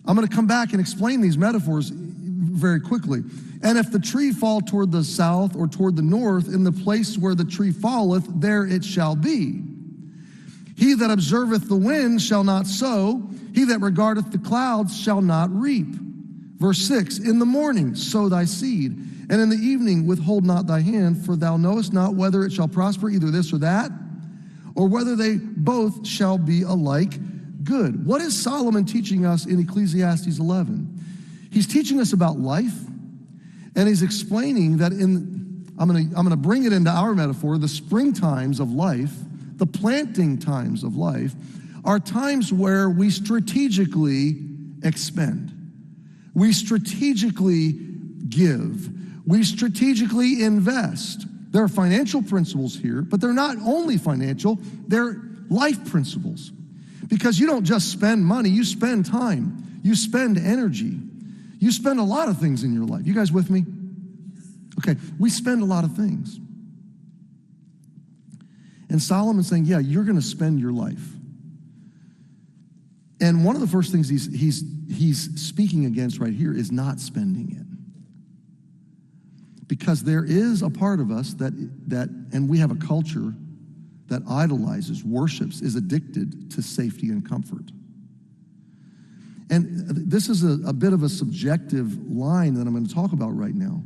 Speaker 3: I'm going to come back and explain these metaphors very quickly. And if the tree fall toward the south or toward the north, in the place where the tree falleth, there it shall be. He that observeth the wind shall not sow, he that regardeth the clouds shall not reap. Verse 6, in the morning sow thy seed, And in the evening withhold not thy hand, for thou knowest not whether it shall prosper, either this or that, or whether they both shall be alike good. What is Solomon teaching us in Ecclesiastes 11? He's teaching us about life, and he's explaining that I'm going to bring it into our metaphor, the spring times of life, the planting times of life, are times where we strategically expend. We strategically give. We strategically invest. There are financial principles here, but they're not only financial, they're life principles. Because you don't just spend money, you spend time, you spend energy, you spend a lot of things in your life. You guys with me? Okay, we spend a lot of things. And Solomon's saying, yeah, you're going to spend your life. And one of the first things he's speaking against right here is not spending it. Because there is a part of us that and we have a culture that idolizes, worships, is addicted to safety and comfort. And this is a bit of a subjective line that I'm going to talk about right now.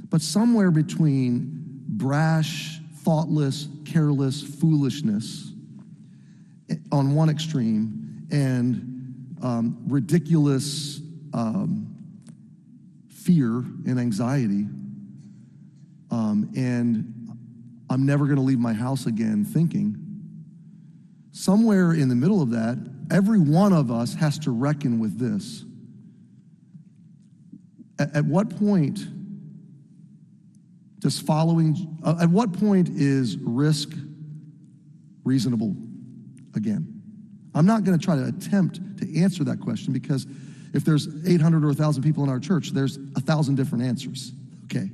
Speaker 3: But somewhere between brash, thoughtless, careless foolishness on one extreme and ridiculous fear and anxiety, and I'm never going to leave my house again thinking, somewhere in the middle of that, every one of us has to reckon with this. At what point at what point is risk reasonable again? I'm not going to try to attempt to answer that question, because if there's 800 or 1,000 people in our church, there's 1,000 different answers, okay?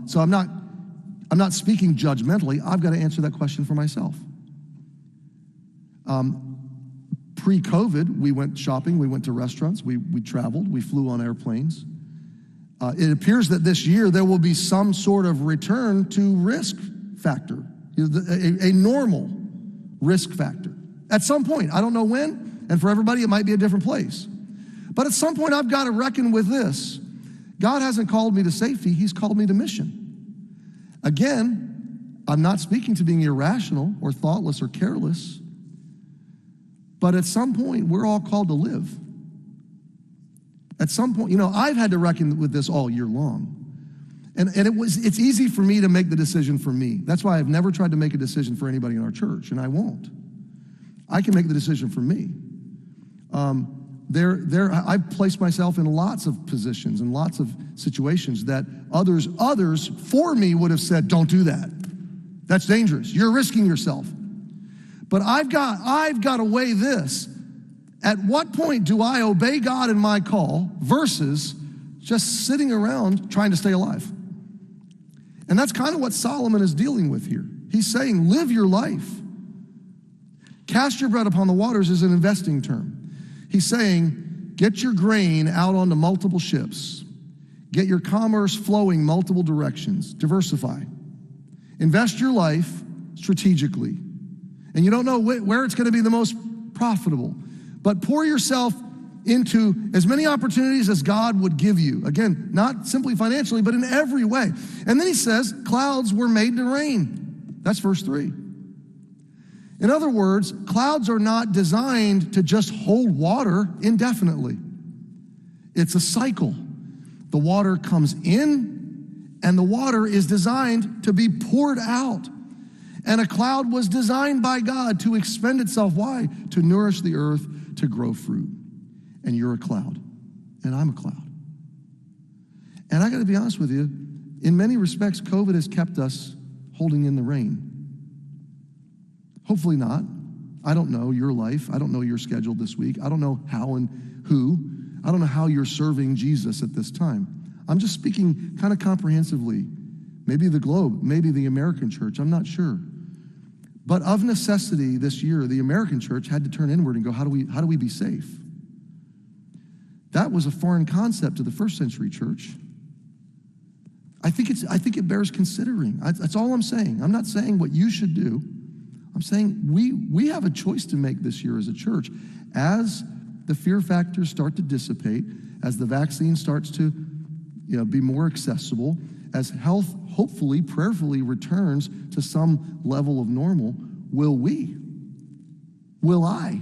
Speaker 3: So I'm not speaking judgmentally. I've got to answer that question for myself. Pre-COVID, we went shopping, we went to restaurants, we traveled, we flew on airplanes. It appears that this year there will be some sort of return to risk factor, a normal risk factor. At some point, I don't know when, and for everybody it might be a different place. But at some point I've got to reckon with this. God hasn't called me to safety, he's called me to mission. Again, I'm not speaking to being irrational or thoughtless or careless, but at some point we're all called to live. At some point, I've had to reckon with this all year long. And it's easy for me to make the decision for me. That's why I've never tried to make a decision for anybody in our church, and I won't. I can make the decision for me. I've placed myself in lots of positions and lots of situations that others for me would have said, don't do that. That's dangerous. You're risking yourself. But I've got to weigh this. At what point do I obey God in my call versus just sitting around trying to stay alive? And that's kind of what Solomon is dealing with here. He's saying, live your life. Cast your bread upon the waters is an investing term. He's saying, get your grain out onto multiple ships. Get your commerce flowing multiple directions. Diversify. Invest your life strategically. And you don't know where it's going to be the most profitable. But pour yourself into as many opportunities as God would give you. Again, not simply financially, but in every way. And then he says, clouds were made to rain. That's verse 3. In other words, clouds are not designed to just hold water indefinitely. It's a cycle. The water comes in, and the water is designed to be poured out. And a cloud was designed by God to expend itself. Why? To nourish the earth, to grow fruit. And you're a cloud, and I'm a cloud. And I got to be honest with you, in many respects, COVID has kept us holding in the rain. Hopefully not. I don't know your life. I don't know your schedule this week. I don't know how and who. I don't know how you're serving Jesus at this time. I'm just speaking kind of comprehensively. Maybe the globe, maybe the American church, I'm not sure. But of necessity this year, the American church had to turn inward and go, how do we be safe? That was a foreign concept to the first century church. I think it bears considering. That's all I'm saying. I'm not saying what you should do. I'm saying we have a choice to make this year as a church. As the fear factors start to dissipate, as the vaccine starts to be more accessible, as health hopefully, prayerfully returns to some level of normal, will we? Will I?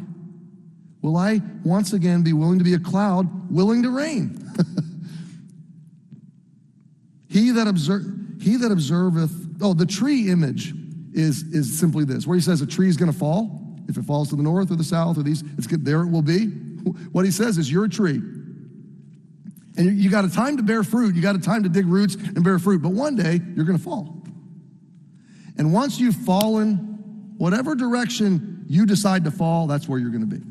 Speaker 3: Will I once again be willing to be a cloud, willing to rain? He that observeth, the tree image is simply this, where he says a tree is going to fall. If it falls to the north or the south or these, there it will be. What he says is, you're a tree. And you got a time to bear fruit. You got a time to dig roots and bear fruit. But one day, you're going to fall. And once you've fallen, whatever direction you decide to fall, that's where you're going to be.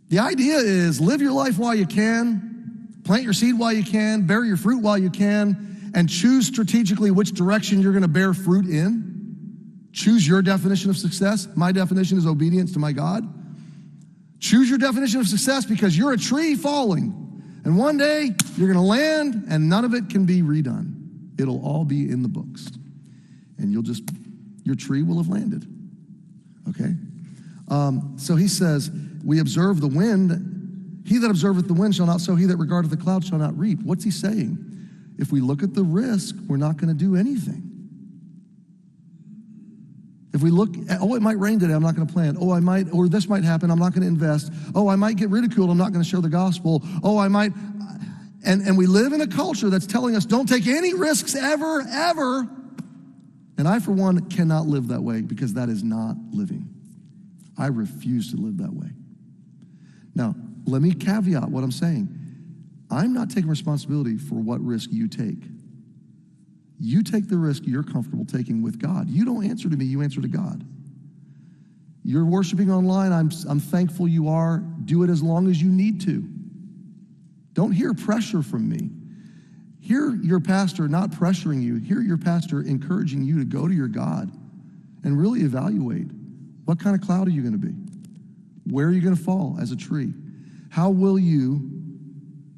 Speaker 3: The idea is live your life while you can, plant your seed while you can, bear your fruit while you can, and choose strategically which direction you're going to bear fruit in. Choose your definition of success. My definition is obedience to my God. Choose your definition of success, because you're a tree falling. And one day you're going to land and none of it can be redone. It'll all be in the books. And your tree will have landed. Okay? So he says, we observe the wind. He that observeth the wind shall not sow. He that regardeth the cloud shall not reap. What's he saying? If we look at the risk, we're not going to do anything. If we look at, it might rain today, I'm not going to plant. Or this might happen, I'm not going to invest. I might get ridiculed, I'm not going to share the gospel. And we live in a culture that's telling us don't take any risks ever, ever. And I, for one, cannot live that way, because that is not living. I refuse to live that way. Now, let me caveat what I'm saying. I'm not taking responsibility for what risk you take. You take the risk you're comfortable taking with God. You don't answer to me, you answer to God. You're worshiping online, I'm thankful you are. Do it as long as you need to. Don't hear pressure from me. Hear your pastor not pressuring you. Hear your pastor encouraging you to go to your God and really evaluate, what kind of cloud are you going to be? Where are you going to fall as a tree? How will you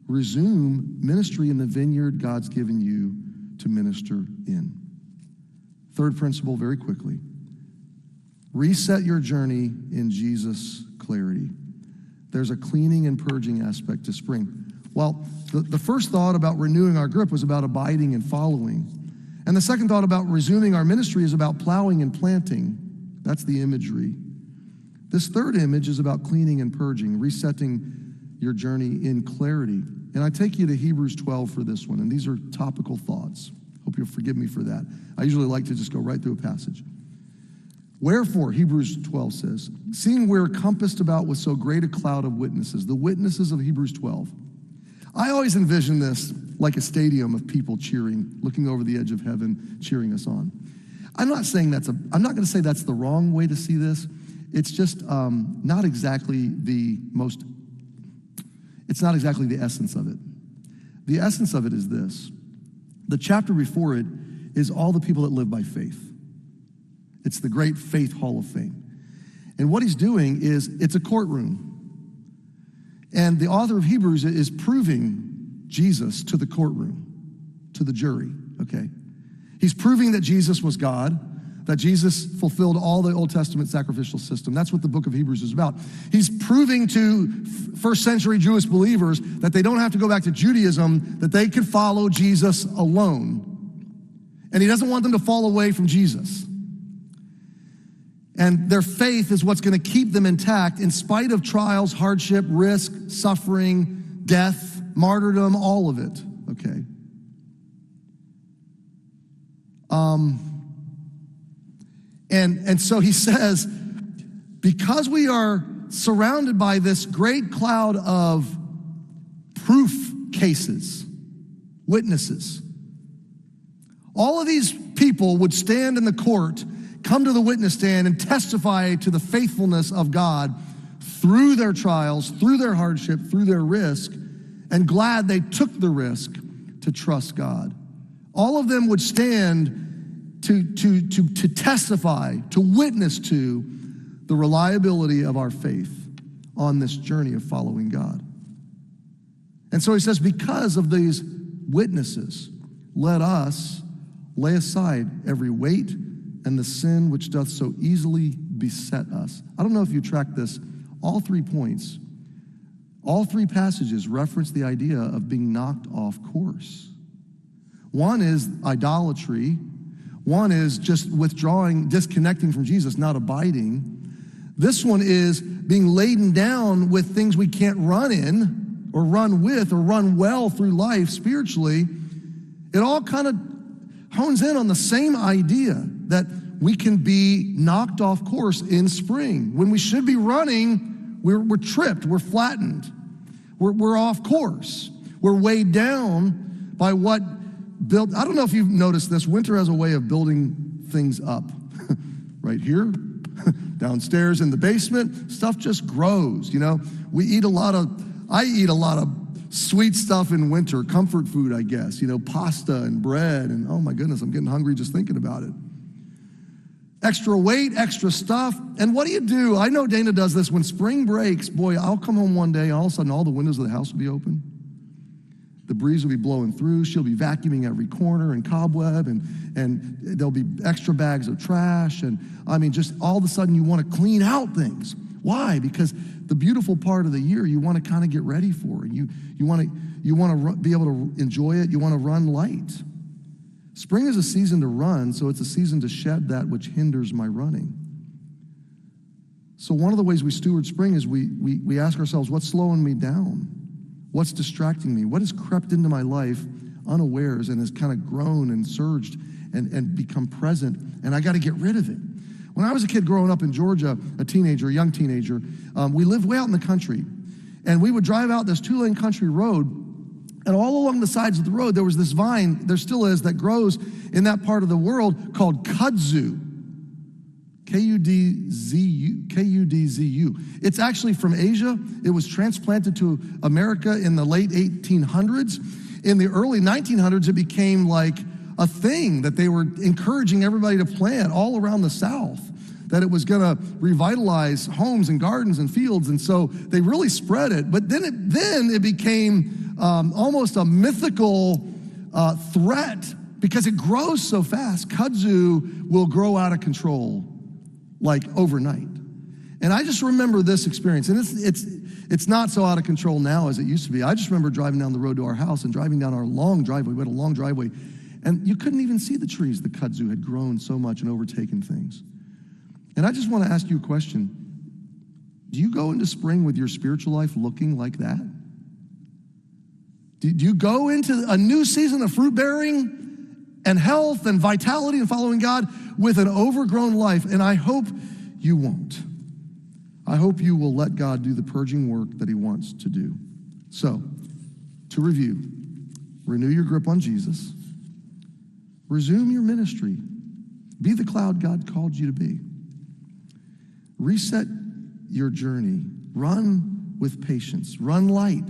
Speaker 3: resume ministry in the vineyard God's given you to minister in? Third principle, very quickly. Reset your journey in Jesus' clarity. There's a cleaning and purging aspect to spring. Well, the first thought about renewing our grip was about abiding and following. And the second thought about resuming our ministry is about plowing and planting. That's the imagery. This third image is about cleaning and purging, resetting your journey in clarity. And I take you to Hebrews 12 for this one, and these are topical thoughts. Hope you'll forgive me for that. I usually like to just go right through a passage. Wherefore, Hebrews 12 says, seeing we're compassed about with so great a cloud of witnesses, the witnesses of Hebrews 12. I always envision this like a stadium of people cheering, looking over the edge of heaven, cheering us on. I'm not going to say that's the wrong way to see this. It's just not exactly it's not exactly the essence of it. The essence of it is this. The chapter before it is all the people that live by faith. It's the great faith hall of fame. And what he's doing is, it's a courtroom. And the author of Hebrews is proving Jesus to the courtroom, to the jury, okay? He's proving that Jesus was God, that Jesus fulfilled all the Old Testament sacrificial system. That's what the book of Hebrews is about. He's proving to first century Jewish believers that they don't have to go back to Judaism, that they can follow Jesus alone. And he doesn't want them to fall away from Jesus. And their faith is what's going to keep them intact in spite of trials, hardship, risk, suffering, death, martyrdom, all of it, okay? And so he says, because we are surrounded by this great cloud of proof cases, witnesses, all of these people would stand in the court, come to the witness stand, and testify to the faithfulness of God through their trials, through their hardship, through their risk, and glad they took the risk to trust God. All of them would stand to testify, to witness to the reliability of our faith on this journey of following God. And so he says, because of these witnesses, let us lay aside every weight and the sin which doth so easily beset us. I don't know if you track this. All 3 points All three passages reference the idea of being knocked off course. One is idolatry. One is just withdrawing, disconnecting from Jesus, not abiding. This one is being laden down with things we can't run in or run with or run well through life spiritually. It all kind of hones in on the same idea that we can be knocked off course in spring. When we should be running, we're tripped, we're flattened, we're off course. We're weighed down by what built. I don't know if you've noticed this. Winter has a way of building things up. Right here, downstairs in the basement, stuff just grows. I eat a lot of sweet stuff in winter, comfort food, I guess. Pasta and bread, and oh my goodness, I'm getting hungry just thinking about it. Extra weight, extra stuff. And what do? I know Dana does this. When spring breaks, boy, I'll come home one day, and all of a sudden all the windows of the house will be open. The breeze will be blowing through. She'll be vacuuming every corner and cobweb, and there'll be extra bags of trash. And just all of a sudden you want to clean out things. Why? Because the beautiful part of the year you want to kind of get ready for. You want to be able to enjoy it. You want to run light. Spring is a season to run, so it's a season to shed that which hinders my running. So one of the ways we steward spring is we ask ourselves, what's slowing me down? What's distracting me? What has crept into my life unawares and has kind of grown and surged and become present, and I got to get rid of it. When I was a kid growing up in Georgia, a young teenager, we lived way out in the country, and we would drive out this 2-lane country road, and all along the sides of the road, there was this vine, there still is, that grows in that part of the world called kudzu. Kudzu. It's actually from Asia. It was transplanted to America in the late 1800s. In the early 1900s, it became like a thing that they were encouraging everybody to plant all around the South, that it was going to revitalize homes and gardens and fields, and so they really spread it. But then it became almost a mythical threat because it grows so fast. Kudzu will grow out of control like overnight. And I just remember this experience, and it's not so out of control now as it used to be. I just remember driving down the road to our house and driving down our long driveway. We had a long driveway, and you couldn't even see the trees. The kudzu had grown so much and overtaken things. And I just want to ask you a question. Do you go into spring with your spiritual life looking like that? Do you go into a new season of fruit bearing and health and vitality and following God with an overgrown life? And I hope you won't. I hope you will let God do the purging work that he wants to do. So, to review, renew your grip on Jesus. Resume your ministry. Be the cloud God called you to be. Reset your journey. Run with patience. Run light.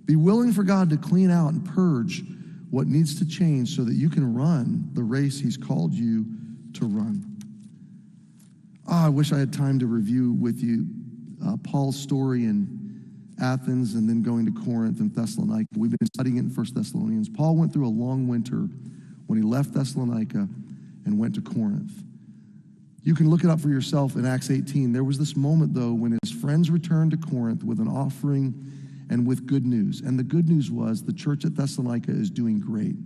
Speaker 3: Be willing for God to clean out and purge what needs to change so that you can run the race he's called you to run. I wish I had time to review with you Paul's story in Athens and then going to Corinth and Thessalonica. We've been studying it in 1 Thessalonians. Paul went through a long winter when he left Thessalonica and went to Corinth. You can look it up for yourself in Acts 18. There was this moment, though, when his friends returned to Corinth with an offering and with good news. And the good news was the church at Thessalonica is doing great.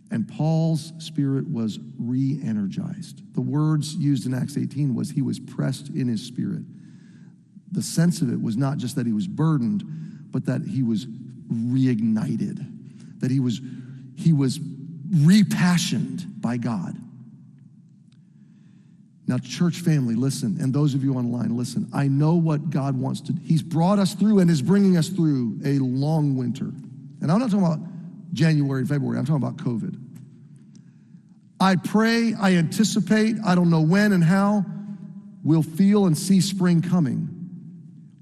Speaker 3: And Paul's spirit was re-energized. The words used in Acts 18 was he was pressed in his spirit. The sense of it was not just that he was burdened, but that he was reignited, that he was repassioned by God. Now, church family, listen, and those of you online, listen. I know what God wants to do. He's brought us through and is bringing us through a long winter. And I'm not talking about January, February. I'm talking about COVID. I pray, I anticipate, I don't know when and how, we'll feel and see spring coming.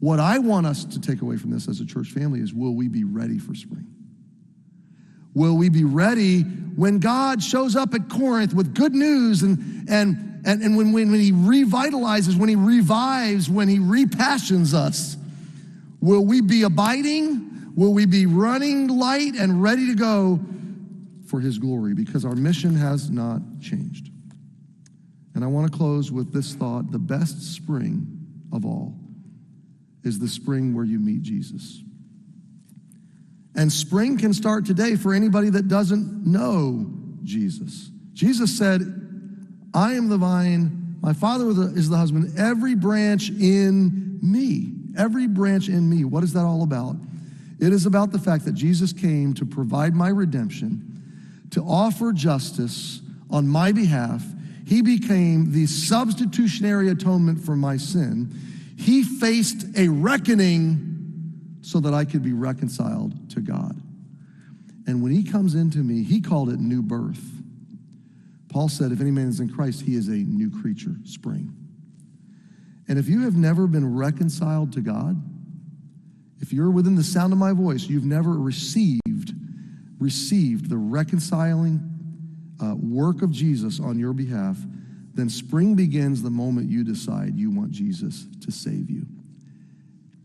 Speaker 3: What I want us to take away from this as a church family is, will we be ready for spring? Will we be ready when God shows up at Corinth with good news and when he revitalizes, when he revives, when he repassions us? Will we be abiding? Will we be running light and ready to go for his glory? Because our mission has not changed. And I want to close with this thought: the best spring of all is the spring where you meet Jesus. And spring can start today for anybody that doesn't know Jesus. Jesus said, I am the vine, my Father is the husband, every branch in me. Every branch in me. What is that all about? It is about the fact that Jesus came to provide my redemption, to offer justice on my behalf. He became the substitutionary atonement for my sin. He faced a reckoning so that I could be reconciled to God. And when he comes into me, he called it new birth. Paul said, if any man is in Christ, he is a new creature, spring. And if you have never been reconciled to God, if you're within the sound of my voice, you've never received the reconciling work of Jesus on your behalf, then spring begins the moment you decide you want Jesus to save you.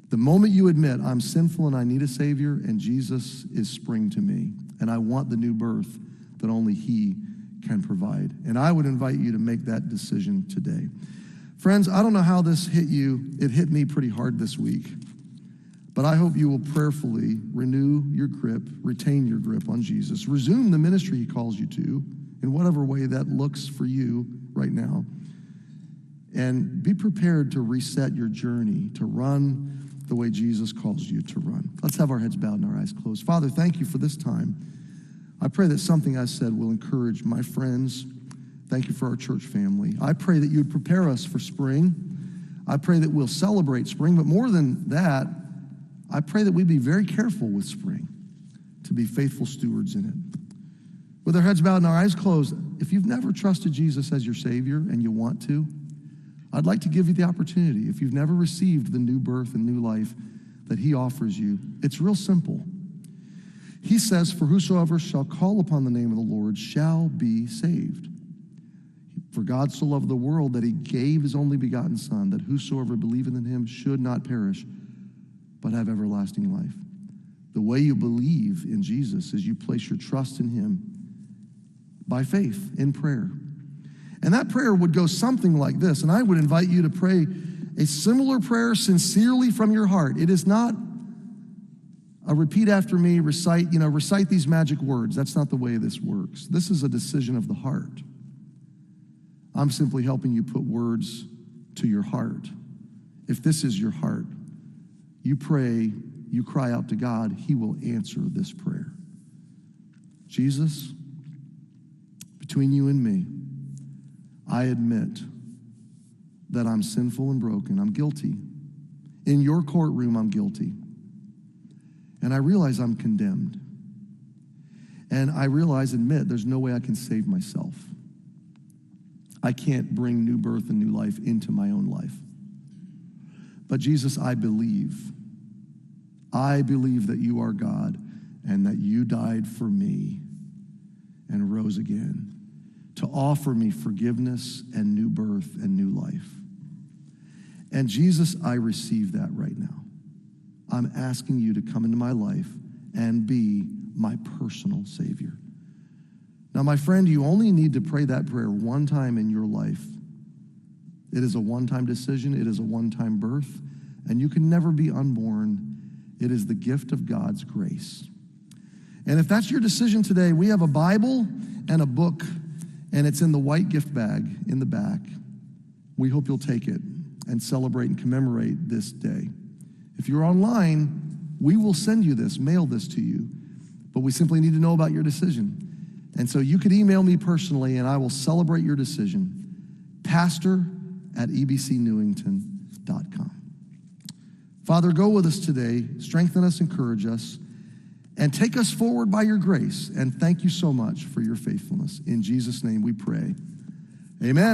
Speaker 3: The moment you admit, I'm sinful and I need a Savior, and Jesus is spring to me, and I want the new birth that only he can provide. And I would invite you to make that decision today. Friends, I don't know how this hit you. It hit me pretty hard this week. But I hope you will prayerfully renew your grip, retain your grip on Jesus, resume the ministry he calls you to, in whatever way that looks for you right now. And be prepared to reset your journey, to run the way Jesus calls you to run. Let's have our heads bowed and our eyes closed. Father, thank you for this time. I pray that something I said will encourage my friends. Thank you for our church family. I pray that you would prepare us for spring. I pray that we'll celebrate spring, but more than that, I pray that we be very careful with spring, to be faithful stewards in it. With our heads bowed and our eyes closed, if you've never trusted Jesus as your Savior and you want to, I'd like to give you the opportunity. If you've never received the new birth and new life that he offers you, it's real simple. He says, for whosoever shall call upon the name of the Lord shall be saved. For God so loved the world that he gave his only begotten Son, that whosoever believeth in him should not perish, but have everlasting life. The way you believe in Jesus is you place your trust in him by faith in prayer. And that prayer would go something like this, and I would invite you to pray a similar prayer sincerely from your heart. It is not a repeat after me, recite these magic words. That's not the way this works. This is a decision of the heart. I'm simply helping you put words to your heart. If this is your heart, you pray, you cry out to God, he will answer this prayer. Jesus, between you and me, I admit that I'm sinful and broken. I'm guilty. In your courtroom, I'm guilty. And I realize I'm condemned. And I admit, there's no way I can save myself. I can't bring new birth and new life into my own life. But Jesus, I believe that you are God and that you died for me and rose again to offer me forgiveness and new birth and new life. And Jesus, I receive that right now. I'm asking you to come into my life and be my personal Savior. Now, my friend, you only need to pray that prayer one time in your life. It is a one-time decision. It is a one-time birth. And you can never be unborn. It is the gift of God's grace. And if that's your decision today, we have a Bible and a book, and it's in the white gift bag in the back. We hope you'll take it and celebrate and commemorate this day. If you're online, we will send you this, mail this to you, but we simply need to know about your decision. And so you could email me personally, and I will celebrate your decision. pastor@ebcnewington.com. Father, go with us today, strengthen us, encourage us, and take us forward by your grace. And thank you so much for your faithfulness. In Jesus' name we pray. Amen.